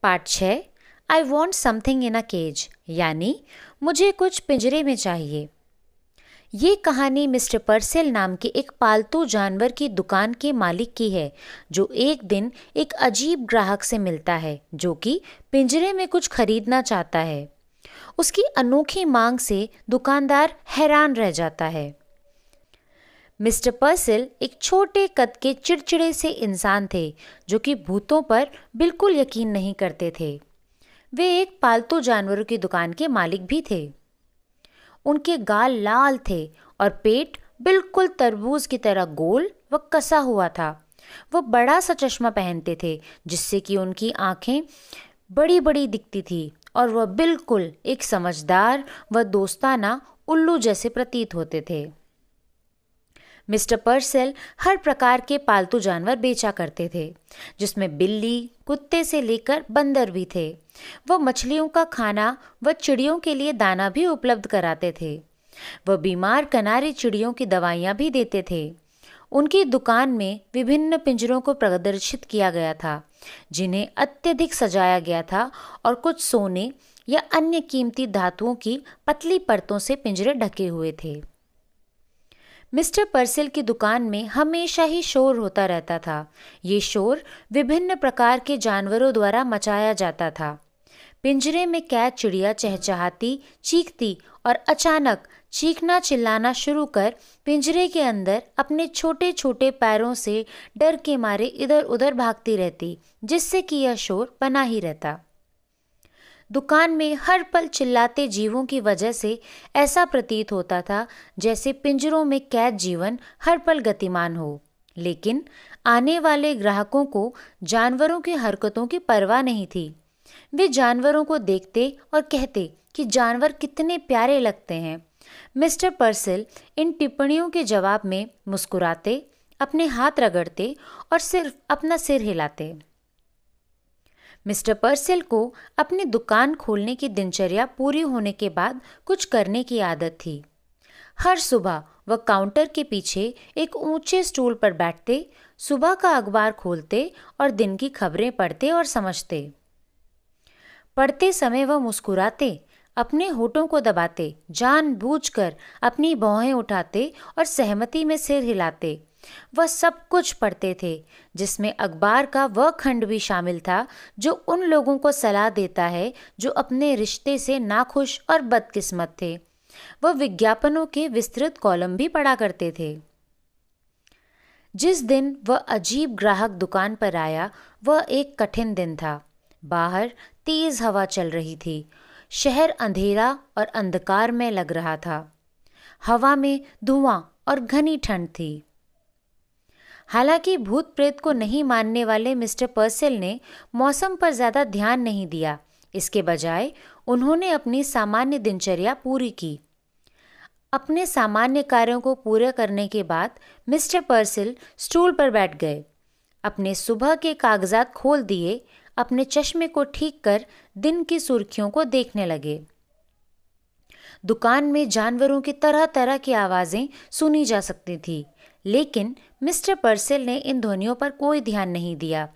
Part 6। I want something in a cage, यानी मुझे कुछ पिंजरे में चाहिए। ये कहानी मिस्टर पर्सेल नाम के एक पालतू जानवर की दुकान के मालिक की है, जो एक दिन एक अजीब ग्राहक से मिलता है जो कि पिंजरे में कुछ खरीदना चाहता है। उसकी अनोखी मांग से दुकानदार हैरान रह जाता है। मिस्टर पर्सेल एक छोटे कद के चिड़चिड़े से इंसान थे जो कि भूतों पर बिल्कुल यकीन नहीं करते थे। वे एक पालतू जानवरों की दुकान के मालिक भी थे। उनके गाल लाल थे और पेट बिल्कुल तरबूज की तरह गोल व कसा हुआ था। वो बड़ा सा चश्मा पहनते थे जिससे कि उनकी आंखें बड़ी बड़ी दिखती थी और वह बिल्कुल एक समझदार व दोस्ताना उल्लू जैसे प्रतीत होते थे। मिस्टर पर्सेल हर प्रकार के पालतू जानवर बेचा करते थे, जिसमें बिल्ली, कुत्ते से लेकर बंदर भी थे। वह मछलियों का खाना व चिड़ियों के लिए दाना भी उपलब्ध कराते थे। वह बीमार किनारी चिड़ियों की दवाइयाँ भी देते थे। उनकी दुकान में विभिन्न पिंजरों को प्रदर्शित किया गया था, जिन्हें अत्यधिक सजाया गया था और कुछ सोने या अन्य कीमती धातुओं की पतली परतों से पिंजरे ढके हुए थे। मिस्टर पर्सेल की दुकान में हमेशा ही शोर होता रहता था। ये शोर विभिन्न प्रकार के जानवरों द्वारा मचाया जाता था। पिंजरे में कैद चिड़िया चहचहाती, चीखती और अचानक चीखना चिल्लाना शुरू कर पिंजरे के अंदर अपने छोटे छोटे पैरों से डर के मारे इधर उधर भागती रहती, जिससे कि यह शोर बना ही रहता। दुकान में हर पल चिल्लाते जीवों की वजह से ऐसा प्रतीत होता था जैसे पिंजरों में कैद जीवन हर पल गतिमान हो। लेकिन आने वाले ग्राहकों को जानवरों की हरकतों की परवाह नहीं थी। वे जानवरों को देखते और कहते कि जानवर कितने प्यारे लगते हैं। मिस्टर पर्सेल इन टिप्पणियों के जवाब में मुस्कुराते, अपने हाथ रगड़ते और सिर्फ अपना सिर हिलाते। मिस्टर पर्सेल को अपनी दुकान खोलने की दिनचर्या पूरी होने के बाद कुछ करने की आदत थी। हर सुबह वह काउंटर के पीछे एक ऊंचे स्टूल पर बैठते, सुबह का अखबार खोलते और दिन की खबरें पढ़ते और समझते। पढ़ते समय वह मुस्कुराते, अपने होठों को दबाते, जानबूझकर अपनी भौहें उठाते और सहमति में सिर हिलाते। वह सब कुछ पढ़ते थे, जिसमें अखबार का वह खंड भी शामिल था जो उन लोगों को सलाह देता है जो अपने रिश्ते से नाखुश और बदकिस्मत थे। वह विज्ञापनों के विस्तृत कॉलम भी पढ़ा करते थे। जिस दिन वह अजीब ग्राहक दुकान पर आया, वह एक कठिन दिन था। बाहर तेज हवा चल रही थी। शहर अंधेरा और अंधकार में लग रहा था। हवा में धुआं और घनी ठंड थी। हालांकि भूत प्रेत को नहीं मानने वाले मिस्टर पर्सेल ने मौसम पर ज़्यादा ध्यान नहीं दिया। इसके बजाय उन्होंने अपनी सामान्य दिनचर्या पूरी की। अपने सामान्य कार्यों को पूरे करने के बाद मिस्टर पर्सेल स्टूल पर बैठ गए, अपने सुबह के कागजात खोल दिए, अपने चश्मे को ठीक कर दिन की सुर्खियों को देखने लगे। दुकान में जानवरों की तरह तरह की आवाज़ें सुनी जा सकती थी, लेकिन मिस्टर पर्सेल ने इन ध्वनियों पर कोई ध्यान नहीं दिया।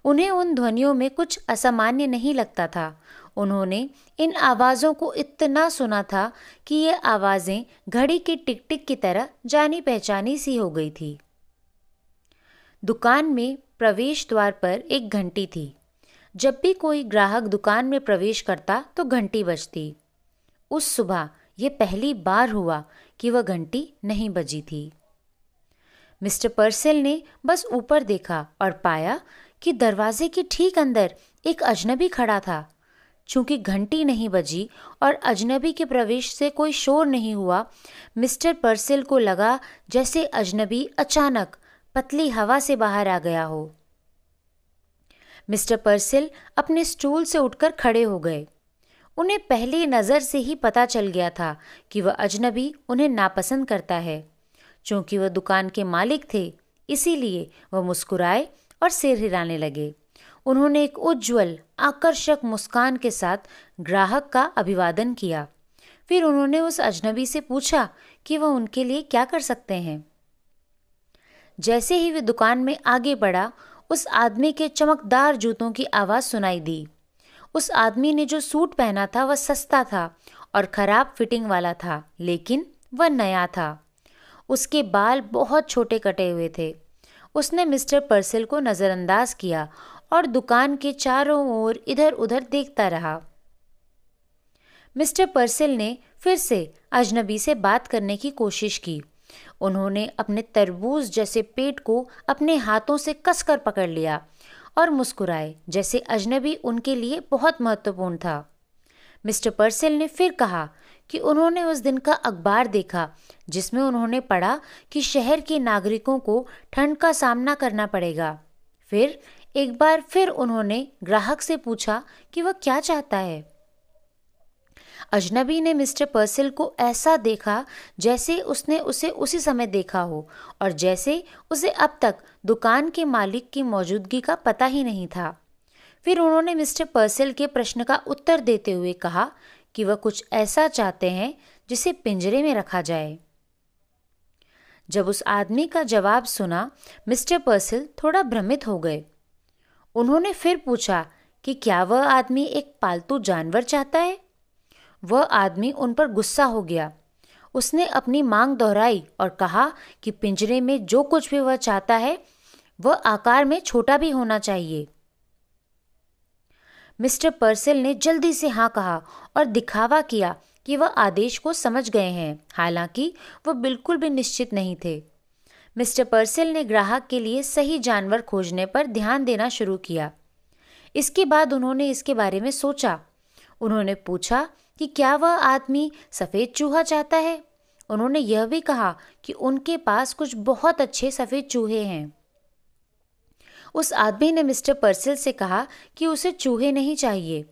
उन्हें उन ध्वनियों में कुछ असामान्य नहीं लगता था। उन्होंने इन आवाज़ों को इतना सुना था कि ये आवाज़ें घड़ी की टिक टिक की तरह जानी पहचानी सी हो गई थी। दुकान में प्रवेश द्वार पर एक घंटी थी। जब भी कोई ग्राहक दुकान में प्रवेश करता तो घंटी बजती। उस सुबह ये पहली बार हुआ कि वह घंटी नहीं बजी थी। मिस्टर पर्सेल ने बस ऊपर देखा और पाया कि दरवाजे के ठीक अंदर एक अजनबी खड़ा था। चूंकि घंटी नहीं बजी और अजनबी के प्रवेश से कोई शोर नहीं हुआ, मिस्टर पर्सेल को लगा जैसे अजनबी अचानक पतली हवा से बाहर आ गया हो। मिस्टर पर्सेल अपने स्टूल से उठकर खड़े हो गए। उन्हें पहली नज़र से ही पता चल गया था कि वह अजनबी उन्हें नापसंद करता है। चूंकि वह दुकान के मालिक थे, इसीलिए वह मुस्कुराए और सिर हिलाने लगे। उन्होंने एक उज्ज्वल, आकर्षक मुस्कान के साथ ग्राहक का अभिवादन किया। फिर उन्होंने उस अजनबी से पूछा कि वह उनके लिए क्या कर सकते हैं। जैसे ही वे दुकान में आगे बढ़ा, उस आदमी के चमकदार जूतों की आवाज़ सुनाई दी। उस आदमी ने जो सूट पहना था वह सस्ता था और खराब फिटिंग वाला था, लेकिन वह नया था। उसके बाल बहुत छोटे कटे हुए थे। उसने मिस्टर पर्सेल को नज़रअंदाज किया और दुकान के चारों ओर इधर उधर देखता रहा। मिस्टर पर्सेल ने फिर से अजनबी से बात करने की कोशिश की। उन्होंने अपने तरबूज जैसे पेट को अपने हाथों से कसकर पकड़ लिया और मुस्कुराए, जैसे अजनबी उनके लिए बहुत महत्वपूर्ण था। मिस्टर पर्सेल ने फिर कहा कि उन्होंने उस दिन का अखबार देखा जिसमें उन्होंने पढ़ा कि शहर के नागरिकों को ठंड का सामना करना पड़ेगा। फिर एक बार फिर उन्होंने ग्राहक से पूछा कि वह क्या चाहता है। अजनबी ने मिस्टर पर्सेल को ऐसा देखा जैसे उसने उसे उसी समय देखा हो और जैसे उसे अब तक दुकान के मालिक की मौजूदगी का पता ही नहीं था। फिर उन्होंने मिस्टर पर्सेल के प्रश्न का उत्तर देते हुए कहा कि वह कुछ ऐसा चाहते हैं जिसे पिंजरे में रखा जाए। जब उस आदमी का जवाब सुना, मिस्टर पर्सेल थोड़ा भ्रमित हो गए। उन्होंने फिर पूछा कि क्या वह आदमी एक पालतू जानवर चाहता है। वह आदमी उन पर गुस्सा हो गया। उसने अपनी मांग दोहराई और कहा कि पिंजरे में जो कुछ भी वह चाहता है वह आकार में छोटा भी होना चाहिए। मिस्टर पर्सेल ने जल्दी से हाँ कहा और दिखावा किया कि वह आदेश को समझ गए हैं, हालांकि वह बिल्कुल भी निश्चित नहीं थे। मिस्टर पर्सेल ने ग्राहक के लिए सही जानवर खोजने पर ध्यान देना शुरू किया। इसके बाद उन्होंने इसके बारे में सोचा। उन्होंने पूछा कि क्या वह आदमी सफ़ेद चूहा चाहता है। उन्होंने यह भी कहा कि उनके पास कुछ बहुत अच्छे सफ़ेद चूहे हैं। उस आदमी ने मिस्टर पर्सेल से कहा कि उसे चूहे नहीं चाहिए।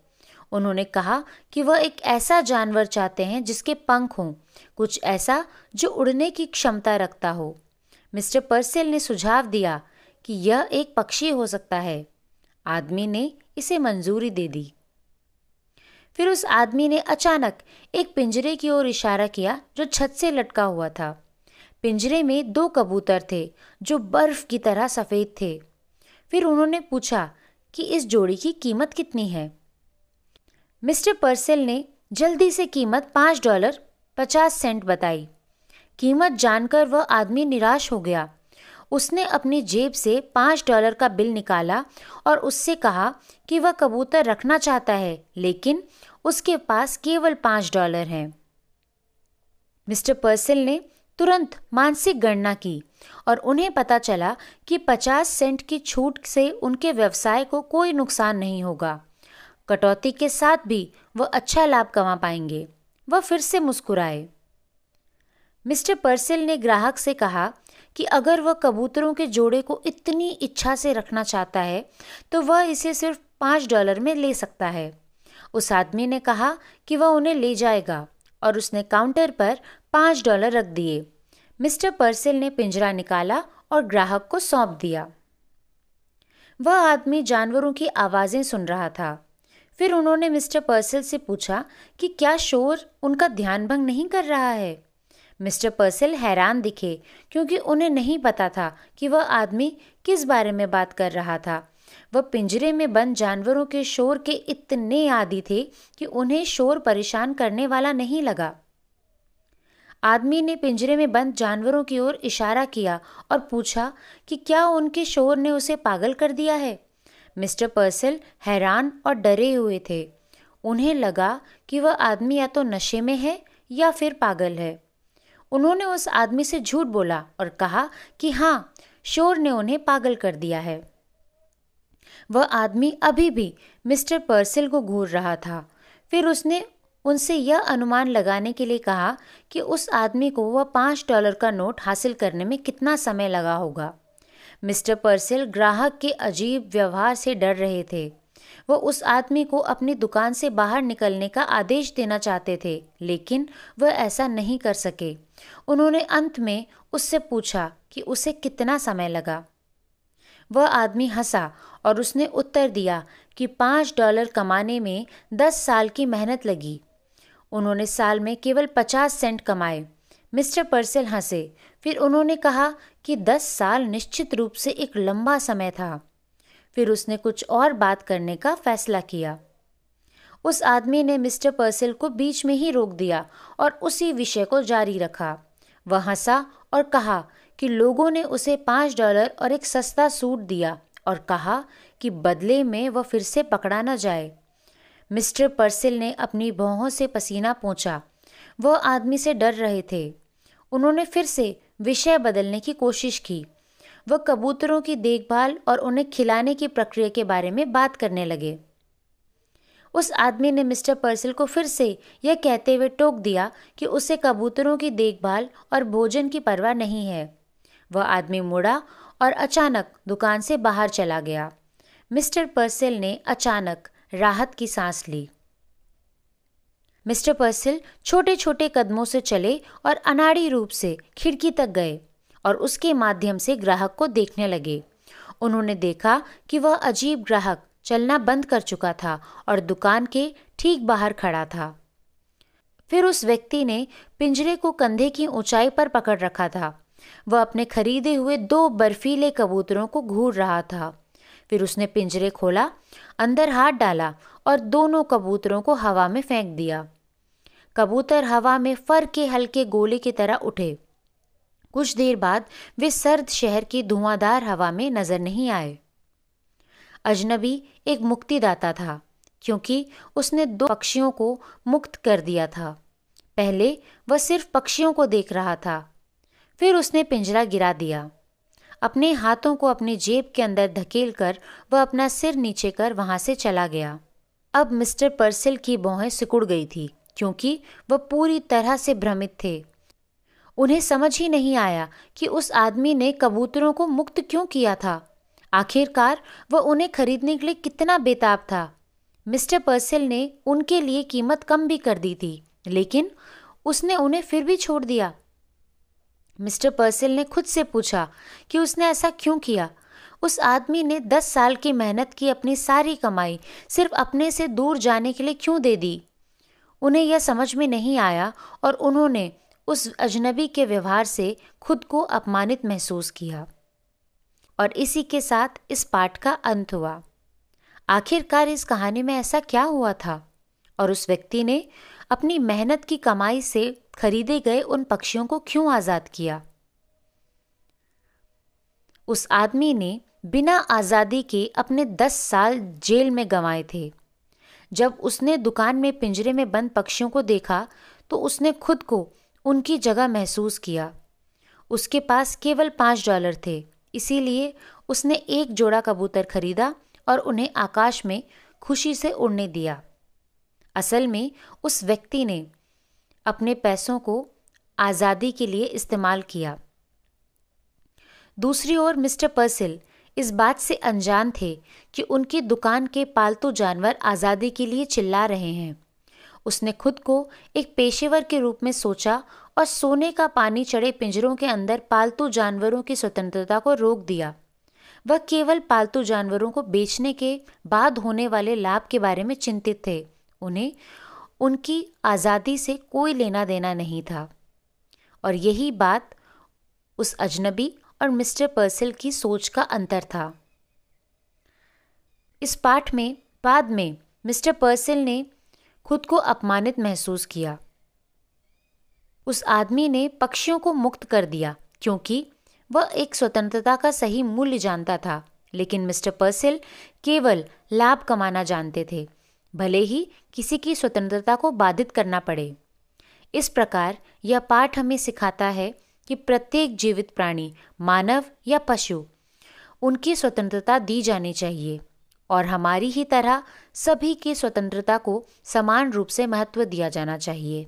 उन्होंने कहा कि वह एक ऐसा जानवर चाहते हैं जिसके पंख हों, कुछ ऐसा जो उड़ने की क्षमता रखता हो। मिस्टर पर्सेल ने सुझाव दिया कि यह एक पक्षी हो सकता है। आदमी ने इसे मंजूरी दे दी। फिर उस आदमी ने अचानक एक पिंजरे की ओर इशारा किया जो छत से लटका हुआ था। पिंजरे में 2 कबूतर थे जो बर्फ की तरह सफ़ेद थे। फिर उन्होंने पूछा कि इस जोड़ी की कीमत कितनी है। मिस्टर पर्सेल ने जल्दी से कीमत $5.50 बताई। कीमत जानकर वह आदमी निराश हो गया। उसने अपनी जेब से $5 का बिल निकाला और उससे कहा कि वह कबूतर रखना चाहता है, लेकिन उसके पास केवल $5 हैं। मिस्टर पर्सेल ने तुरंत मानसिक गणना की और उन्हें पता चला कि 50 सेंट की छूट से उनके व्यवसाय को कोई नुकसान नहीं होगा। कटौती के साथ भी वह अच्छा लाभ कमा पाएंगे। वह फिर से मुस्कुराए। मिस्टर पर्सेल ने ग्राहक से कहा कि अगर वह कबूतरों के जोड़े को इतनी इच्छा से रखना चाहता है तो वह इसे सिर्फ $5 में ले सकता है। उस आदमी ने कहा कि वह उन्हें ले जाएगा और उसने काउंटर पर $5 रख दिए। मिस्टर पर्सेल ने पिंजरा निकाला और ग्राहक को सौंप दिया। वह आदमी जानवरों की आवाज़ें सुन रहा था। फिर उन्होंने मिस्टर पर्सेल से पूछा कि क्या शोर उनका ध्यान भंग नहीं कर रहा है। मिस्टर पर्सेल हैरान दिखे क्योंकि उन्हें नहीं पता था कि वह आदमी किस बारे में बात कर रहा था। वह पिंजरे में बंद जानवरों के शोर के इतने आदी थे कि उन्हें शोर परेशान करने वाला नहीं लगा। आदमी ने पिंजरे में बंद जानवरों की ओर इशारा किया और पूछा कि क्या उनके शोर ने उसे पागल कर दिया है। मिस्टर पर्सेल हैरान और डरे हुए थे। उन्हें लगा कि वह आदमी या तो नशे में है या फिर पागल है। उन्होंने उस आदमी से झूठ बोला और कहा कि हाँ, शोर ने उन्हें पागल कर दिया है। वह आदमी अभी भी मिस्टर पर्सेल को घूर रहा था। फिर उसने उनसे यह अनुमान लगाने के लिए कहा कि उस आदमी को वह $5 का नोट हासिल करने में कितना समय लगा होगा। मिस्टर पर्सेल ग्राहक के अजीब व्यवहार से डर रहे थे। वह उस आदमी को अपनी दुकान से बाहर निकलने का आदेश देना चाहते थे, लेकिन वह ऐसा नहीं कर सके। उन्होंने अंत में उससे पूछा कि उसे कितना समय लगा। वह आदमी हंसा और उसने उत्तर दिया कि $5 कमाने में 10 साल की मेहनत लगी। उन्होंने साल में केवल 50 सेंट कमाए। मिस्टर पर्सेल हंसे। फिर उन्होंने कहा कि 10 साल निश्चित रूप से एक लंबा समय था। फिर उसने कुछ और बात करने का फैसला किया। उस आदमी ने मिस्टर पर्सिल को बीच में ही रोक दिया और उसी विषय को जारी रखा। वह हंसा और कहा कि लोगों ने उसे $5 और एक सस्ता सूट दिया और कहा कि बदले में वह फिर से पकड़ा न जाए। मिस्टर पर्सिल ने अपनी भौहों से पसीना पोंछा। वह आदमी से डर रहे थे। उन्होंने फिर से विषय बदलने की कोशिश की। वह कबूतरों की देखभाल और उन्हें खिलाने की प्रक्रिया के बारे में बात करने लगे। उस आदमी ने मिस्टर पर्सिल को फिर से यह कहते हुए टोक दिया कि उसे कबूतरों की देखभाल और भोजन की परवाह नहीं है। वह आदमी मुड़ा और अचानक दुकान से बाहर चला गया। मिस्टर पर्सिल ने अचानक राहत की सांस ली। मिस्टर पर्सिल छोटे छोटे कदमों से चले और अनाड़ी रूप से खिड़की तक गए और उसके माध्यम से ग्राहक को देखने लगे। उन्होंने देखा कि वह अजीब ग्राहक चलना बंद कर चुका था और दुकान के ठीक बाहर खड़ा था। फिर उस व्यक्ति ने पिंजरे को कंधे की ऊंचाई पर पकड़ रखा था। वह अपने खरीदे हुए 2 बर्फीले कबूतरों को घूर रहा था। फिर उसने पिंजरे खोला, अंदर हाथ डाला और दोनों कबूतरों को हवा में फेंक दिया। कबूतर हवा में फर के हल्के गोले की तरह उठे। कुछ देर बाद वे सर्द शहर की धुआंधार हवा में नजर नहीं आए। अजनबी एक मुक्तिदाता था क्योंकि उसने 2 पक्षियों को मुक्त कर दिया था। पहले वह सिर्फ पक्षियों को देख रहा था, फिर उसने पिंजरा गिरा दिया। अपने हाथों को अपनी जेब के अंदर धकेलकर वह अपना सिर नीचे कर वहां से चला गया। अब मिस्टर पर्सिल की भौहें सिकुड़ गई थी क्योंकि वह पूरी तरह से भ्रमित थे। उन्हें समझ ही नहीं आया कि उस आदमी ने कबूतरों को मुक्त क्यों किया था। आखिरकार वह उन्हें खरीदने के लिए कितना बेताब था। मिस्टर पर्सिल ने उनके लिए कीमत कम भी कर दी थी, लेकिन उसने उन्हें फिर भी छोड़ दिया। मिस्टर पर्सिल ने खुद से पूछा कि उसने ऐसा क्यों किया। उस आदमी ने 10 साल की मेहनत की अपनी सारी कमाई सिर्फ अपने से दूर जाने के लिए क्यों दे दी। उन्हें यह समझ में नहीं आया और उन्होंने उस अजनबी के व्यवहार से खुद को अपमानित महसूस किया। और इसी के साथ इस पाठ का अंत हुआ। आखिरकार इस कहानी में ऐसा क्या हुआ था और उस व्यक्ति ने अपनी मेहनत की कमाई से खरीदे गए उन पक्षियों को क्यों आज़ाद किया। उस आदमी ने बिना आज़ादी के अपने 10 साल जेल में गंवाए थे। जब उसने दुकान में पिंजरे में बंद पक्षियों को देखा तो उसने खुद को उनकी जगह महसूस किया। उसके पास केवल $5 थे, इसीलिए उसने एक जोड़ा कबूतर खरीदा और उन्हें आकाश में खुशी से उड़ने दिया। असल में उस व्यक्ति ने अपने पैसों को आज़ादी के लिए इस्तेमाल किया। दूसरी ओर मिस्टर पर्सिल इस बात से अनजान थे कि उनकी दुकान के पालतू जानवर आज़ादी के लिए चिल्ला रहे हैं। उसने खुद को एक पेशेवर के रूप में सोचा और सोने का पानी चढ़े पिंजरों के अंदर पालतू जानवरों की स्वतंत्रता को रोक दिया। वह केवल पालतू जानवरों को बेचने के बाद होने वाले लाभ के बारे में चिंतित थे। उन्हें उनकी आज़ादी से कोई लेना देना नहीं था। और यही बात उस अजनबी और मिस्टर पर्सिल की सोच का अंतर था। इस पाठ में बाद में मिस्टर पर्सिल ने खुद को अपमानित महसूस किया। उस आदमी ने पक्षियों को मुक्त कर दिया क्योंकि वह एक स्वतंत्रता का सही मूल्य जानता था, लेकिन मिस्टर पर्सिल केवल लाभ कमाना जानते थे, भले ही किसी की स्वतंत्रता को बाधित करना पड़े। इस प्रकार यह पाठ हमें सिखाता है कि प्रत्येक जीवित प्राणी, मानव या पशु, उनकी स्वतंत्रता दी जानी चाहिए और हमारी ही तरह सभी की स्वतंत्रता को समान रूप से महत्व दिया जाना चाहिए।